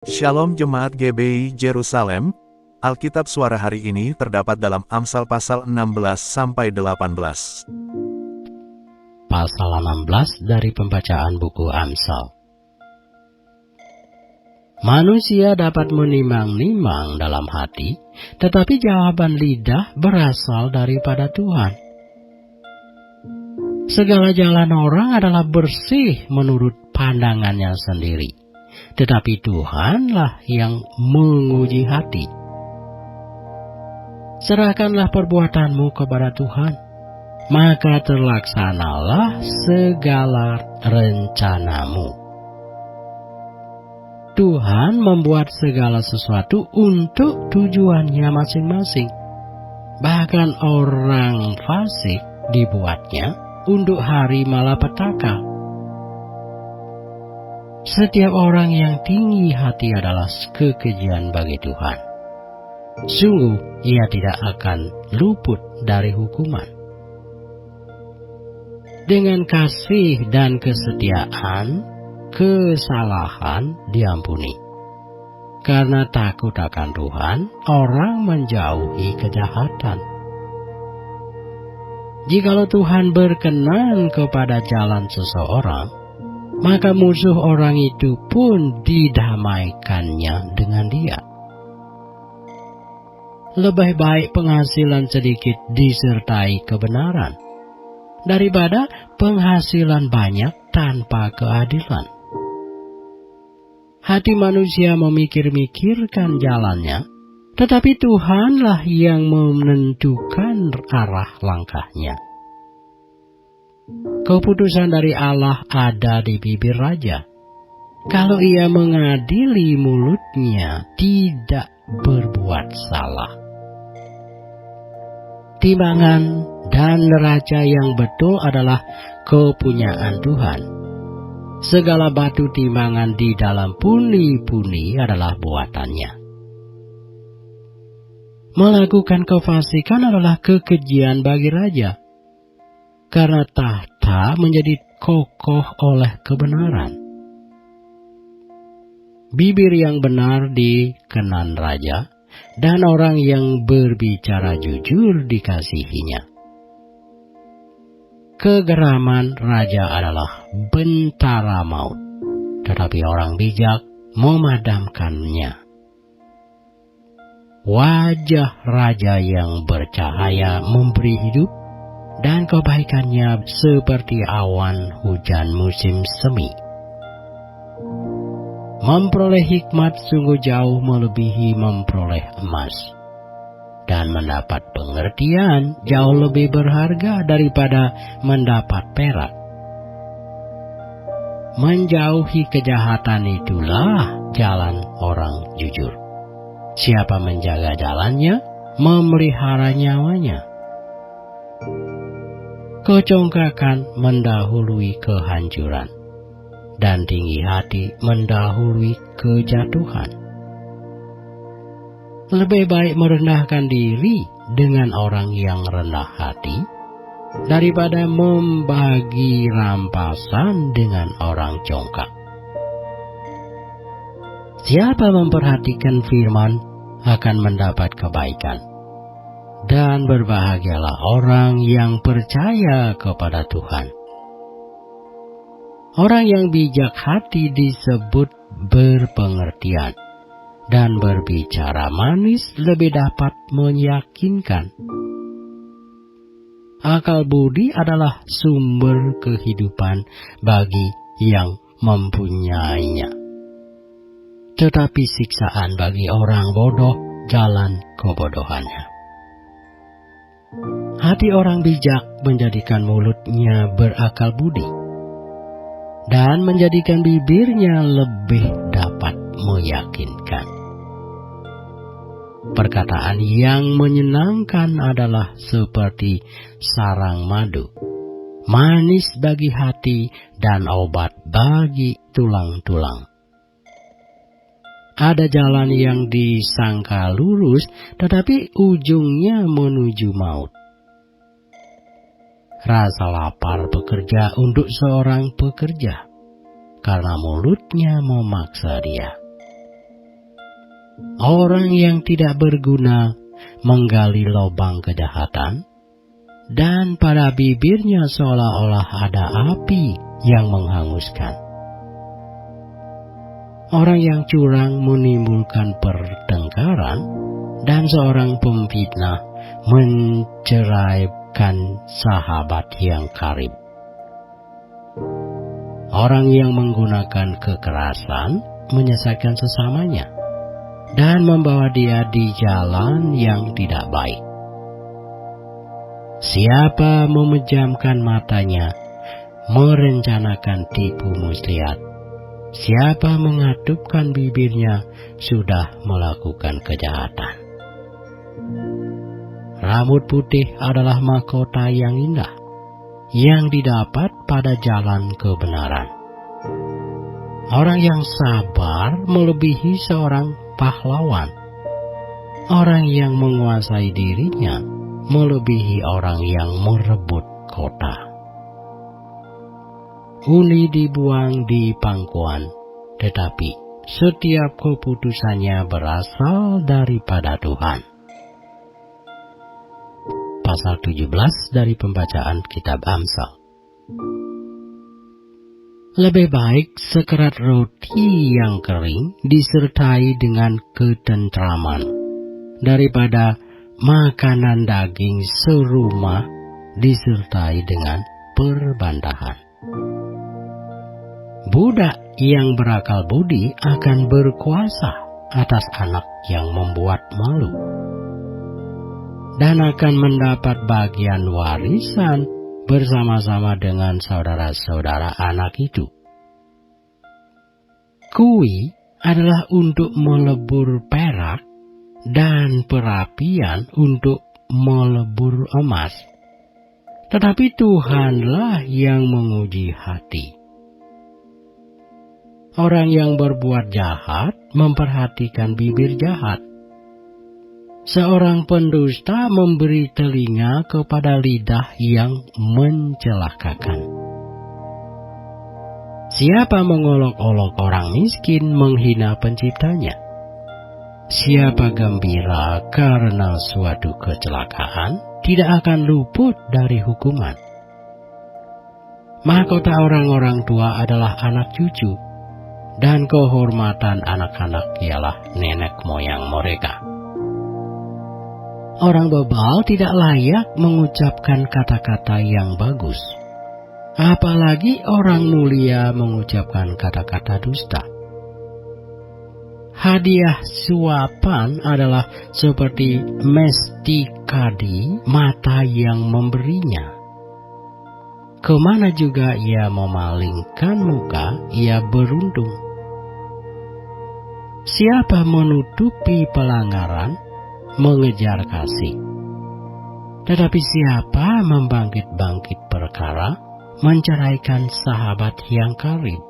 Shalom Jemaat GBI Jerusalem, Alkitab suara hari ini terdapat dalam Amsal pasal 16-18. Pasal 16 dari pembacaan buku Amsal. Manusia dapat menimang-nimang dalam hati, tetapi jawaban lidah berasal daripada Tuhan. Segala jalan orang adalah bersih menurut pandangannya sendiri, tetapi Tuhanlah yang menguji hati. Serahkanlah perbuatanmu kepada Tuhan, maka terlaksanalah segala rencanamu. Tuhan membuat segala sesuatu untuk tujuannya masing-masing. Bahkan orang fasik dibuatnya untuk hari malapetaka. Setiap orang yang tinggi hati adalah kekejian bagi Tuhan. Sungguh ia tidak akan luput dari hukuman. Dengan kasih dan kesetiaan, kesalahan diampuni. Karena takut akan Tuhan, orang menjauhi kejahatan. Jikalau Tuhan berkenan kepada jalan seseorang, maka musuh orang itu pun didamaikannya dengan dia. Lebih baik penghasilan sedikit disertai kebenaran daripada penghasilan banyak tanpa keadilan. Hati manusia memikir-mikirkan jalannya, tetapi Tuhanlah yang menentukan arah langkahnya. Keputusan dari Allah ada di bibir raja. Kalau ia mengadili mulutnya, tidak berbuat salah. Timbangan dan neraca yang betul adalah kepunyaan Tuhan. Segala batu timbangan di dalam puni-puni adalah buatannya. Melakukan kefasikan adalah kekejian bagi raja, karena tahta menjadi kokoh oleh kebenaran. Bibir yang benar dikenan raja, dan orang yang berbicara jujur dikasihinya. Kegeraman raja adalah bentara maut, tetapi orang bijak memadamkannya. Wajah raja yang bercahaya memberi hidup, dan kebaikannya seperti awan hujan musim semi. Memperoleh hikmat sungguh jauh melebihi memperoleh emas, dan mendapat pengertian jauh lebih berharga daripada mendapat perak. Menjauhi kejahatan itulah jalan orang jujur. Siapa menjaga jalannya, memelihara nyawanya. Kecongkakan mendahului kehancuran, dan tinggi hati mendahului kejatuhan. Lebih baik merendahkan diri dengan orang yang rendah hati, daripada membagi rampasan dengan orang congkak. Siapa memperhatikan firman akan mendapat kebaikan, dan berbahagialah orang yang percaya kepada Tuhan. Orang yang bijak hati disebut berpengertian, dan berbicara manis lebih dapat meyakinkan. Akal budi adalah sumber kehidupan bagi yang mempunyainya, tetapi siksaan bagi orang bodoh jalan kebodohannya. Hati orang bijak menjadikan mulutnya berakal budi, dan menjadikan bibirnya lebih dapat meyakinkan. Perkataan yang menyenangkan adalah seperti sarang madu, manis bagi hati dan obat bagi tulang-tulang. Ada jalan yang disangka lurus, tetapi ujungnya menuju maut. Rasa lapar bekerja untuk seorang pekerja, karena mulutnya memaksa dia. orang yang tidak berguna menggali lubang kejahatan, dan pada bibirnya seolah-olah ada api yang menghanguskan. Orang yang curang menimbulkan pertengkaran, dan seorang pemfitnah menceraikan sahabat yang karib. Orang yang menggunakan kekerasan menyesatkan sesamanya dan membawa dia di jalan yang tidak baik. Siapa memejamkan matanya, merencanakan tipu muslihat. Siapa mengatupkan bibirnya, sudah melakukan kejahatan. Rambut putih adalah mahkota yang indah, yang didapat pada jalan kebenaran. Orang yang sabar melebihi seorang pahlawan. Orang yang menguasai dirinya melebihi orang yang merebut kota. Uli dibuang di pangkuan, tetapi setiap keputusannya berasal daripada Tuhan. Pasal 17 dari pembacaan kitab Amsal. Lebih baik sekerat roti yang kering disertai dengan ketentraman daripada makanan daging serumah disertai dengan perbandahan. Budak yang berakal budi akan berkuasa atas anak yang membuat malu, dan akan mendapat bagian warisan bersama-sama dengan saudara-saudara anak itu. Kui adalah untuk melebur perak, dan perapian untuk melebur emas. Tetapi Tuhanlah yang menguji hati. Orang yang berbuat jahat memperhatikan bibir jahat. Seorang pendusta memberi telinga kepada lidah yang mencelakakan. Siapa mengolok-olok orang miskin menghina penciptanya. Siapa gembira karena suatu kecelakaan tidak akan luput dari hukuman. Mahkota orang-orang tua adalah anak cucu, dan kehormatan anak-anak ialah nenek moyang mereka. Orang bebal tidak layak mengucapkan kata-kata yang bagus, apalagi orang mulia mengucapkan kata-kata dusta. Hadiah suapan adalah seperti mestikadi mata yang memberinya. Kemana juga ia memalingkan muka, ia beruntung. Siapa menutupi pelanggaran, mengejar kasih. Tetapi siapa membangkit-bangkit perkara, menceraikan sahabat yang karib.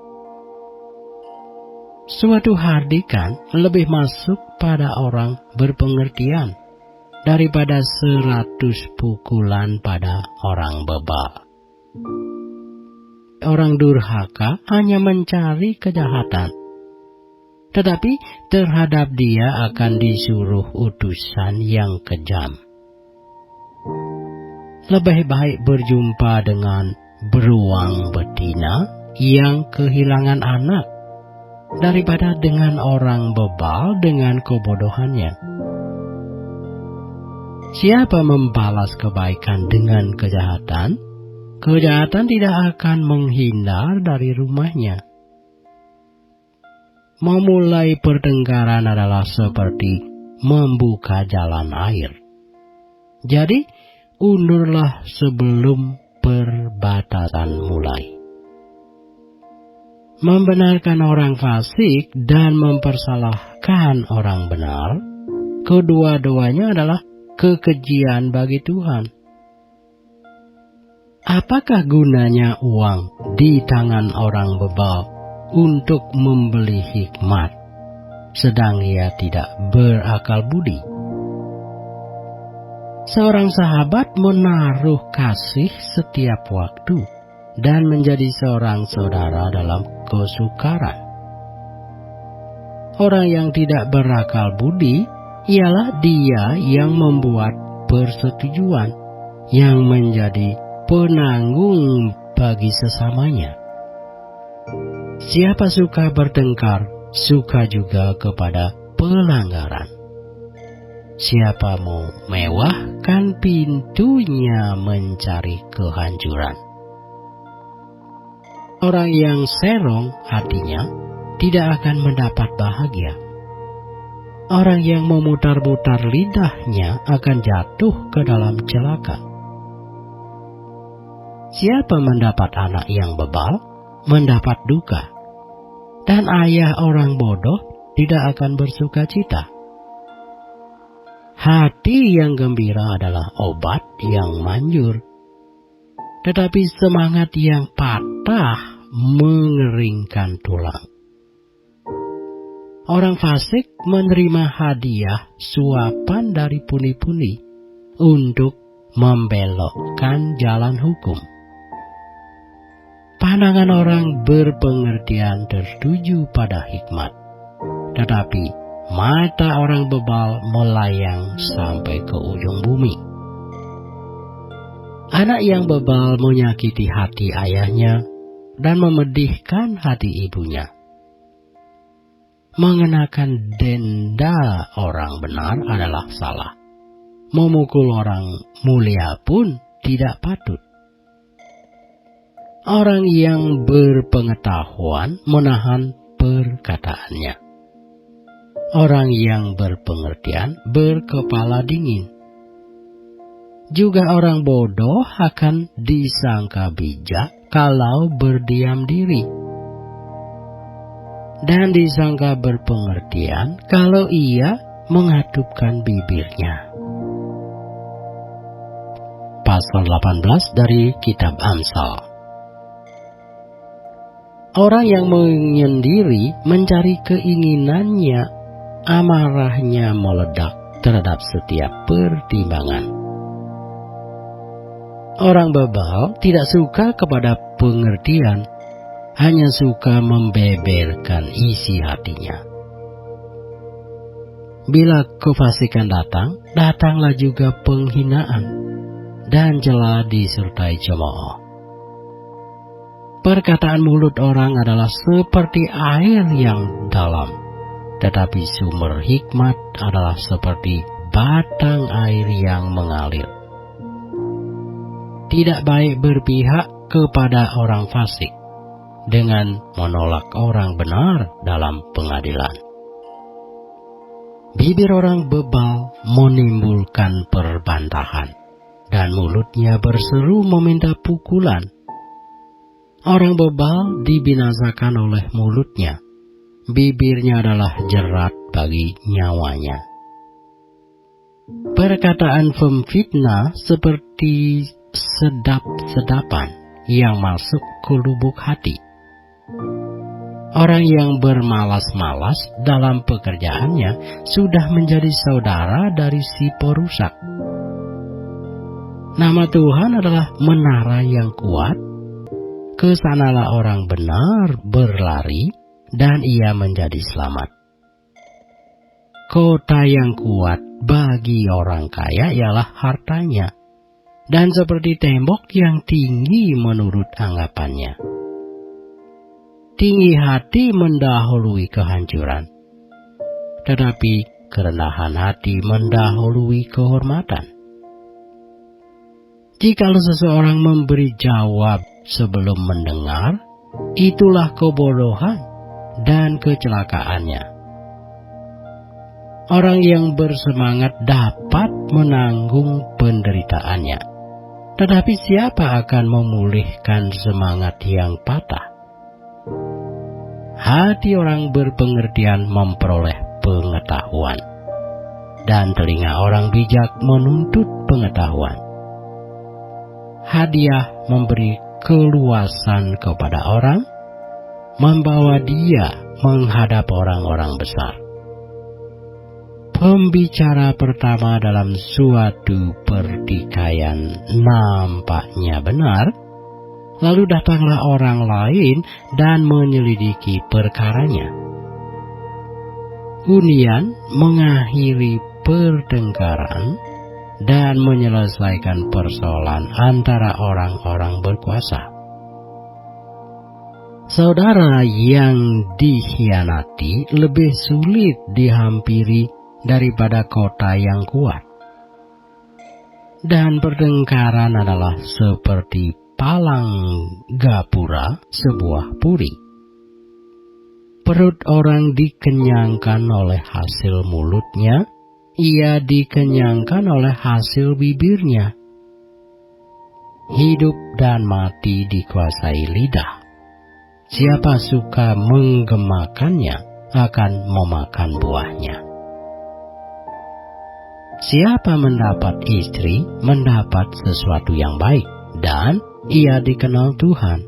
Suatu hardikan lebih masuk pada orang berpengertian daripada 100 pukulan pada orang bebal. Orang durhaka hanya mencari kejahatan, tetapi terhadap dia akan disuruh utusan yang kejam. Lebih baik berjumpa dengan beruang betina yang kehilangan anak, daripada dengan orang bebal dengan kebodohannya. Siapa membalas kebaikan dengan kejahatan, kejahatan tidak akan menghindar dari rumahnya. Memulai pertengkaran adalah seperti membuka jalan air. Jadi, undurlah sebelum perbatasan mulai. Membenarkan orang fasik dan mempersalahkan orang benar, kedua-duanya adalah kekejian bagi Tuhan. Apakah gunanya uang di tangan orang bebal untuk membeli hikmat, sedang ia tidak berakal budi? Seorang sahabat menaruh kasih setiap waktu dan menjadi seorang saudara dalam kesukaran. Orang yang tidak berakal budi ialah dia yang membuat persetujuan, yang menjadi penanggung bagi sesamanya. Siapa suka bertengkar, suka juga kepada pelanggaran. Siapa mau mewah, kan pintunya mencari kehancuran. Orang yang serong hatinya tidak akan mendapat bahagia. Orang yang memutar-mutar lidahnya akan jatuh ke dalam celaka. Siapa mendapat anak yang bebal, mendapat duka. Dan ayah orang bodoh tidak akan bersuka cita. Hati yang gembira adalah obat yang manjur, tetapi semangat yang patah mengeringkan tulang. Orang fasik menerima hadiah suapan dari puni-puni untuk membelokkan jalan hukum. Pandangan orang berpengertian tertuju pada hikmat, tetapi mata orang bebal melayang sampai ke ujung bumi. Anak yang bebal menyakiti hati ayahnya dan memedihkan hati ibunya. Mengenakan denda orang benar adalah salah. Memukul orang mulia pun tidak patut. Orang yang berpengetahuan menahan perkataannya. Orang yang berpengertian berkepala dingin. Juga orang bodoh akan disangka bijak kalau berdiam diri, dan disangka berpengertian kalau ia mengatupkan bibirnya. Pasal 18 dari Kitab Amsal. Orang yang menyendiri mencari keinginannya, amarahnya meledak terhadap setiap pertimbangan. Orang bebal tidak suka kepada pengertian, hanya suka membeberkan isi hatinya. Bila kefasikan datang, datanglah juga penghinaan, dan celah disertai cemooh. Perkataan mulut orang adalah seperti air yang dalam, tetapi sumber hikmat adalah seperti batang air yang mengalir. Tidak baik berpihak kepada orang fasik dengan menolak orang benar dalam pengadilan. Bibir orang bebal menimbulkan perbantahan, dan mulutnya berseru meminta pukulan. Orang bebal dibinasakan oleh mulutnya. Bibirnya adalah jerat bagi nyawanya. Perkataan pemfitnah seperti sedap-sedapan yang masuk ke lubuk hati. Orang yang bermalas-malas dalam pekerjaannya sudah menjadi saudara dari si perusak. Nama Tuhan adalah menara yang kuat. Kesanalah orang benar berlari, dan ia menjadi selamat. Kota yang kuat bagi orang kaya ialah hartanya, dan seperti tembok yang tinggi menurut anggapannya. Tinggi hati mendahului kehancuran, tetapi kerendahan hati mendahului kehormatan. Jikalau seseorang memberi jawab sebelum mendengar, itulah kebodohan dan kecelakaannya. Orang yang bersemangat dapat menanggung penderitaannya, tetapi siapa akan memulihkan semangat yang patah? Hati orang berpengertian memperoleh pengetahuan, dan telinga orang bijak menuntut pengetahuan. Hadiah memberi keluasan kepada orang, membawa dia menghadap orang-orang besar. Pembicara pertama dalam suatu pertikaian nampaknya benar, lalu datanglah orang lain dan menyelidiki perkaranya. hunian mengakhiri pertengkaran dan menyelesaikan persoalan antara orang-orang berkuasa. Saudara yang dikhianati lebih sulit dihampiri daripada kota yang kuat. Dan pertengkaran adalah seperti palang gapura sebuah puri. Perut orang dikenyangkan oleh hasil mulutnya, ia dikenyangkan oleh hasil bibirnya. Hidup dan mati dikuasai lidah. Siapa suka menggemakannya akan memakan buahnya. Siapa mendapat istri, mendapat sesuatu yang baik, dan ia dikenal Tuhan.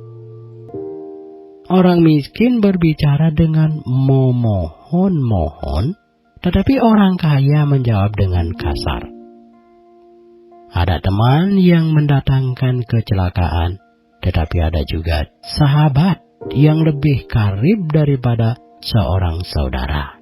Orang miskin berbicara dengan memohon-mohon, tetapi orang kaya menjawab dengan kasar. Ada teman yang mendatangkan kecelakaan, tetapi ada juga sahabat yang lebih karib daripada seorang saudara.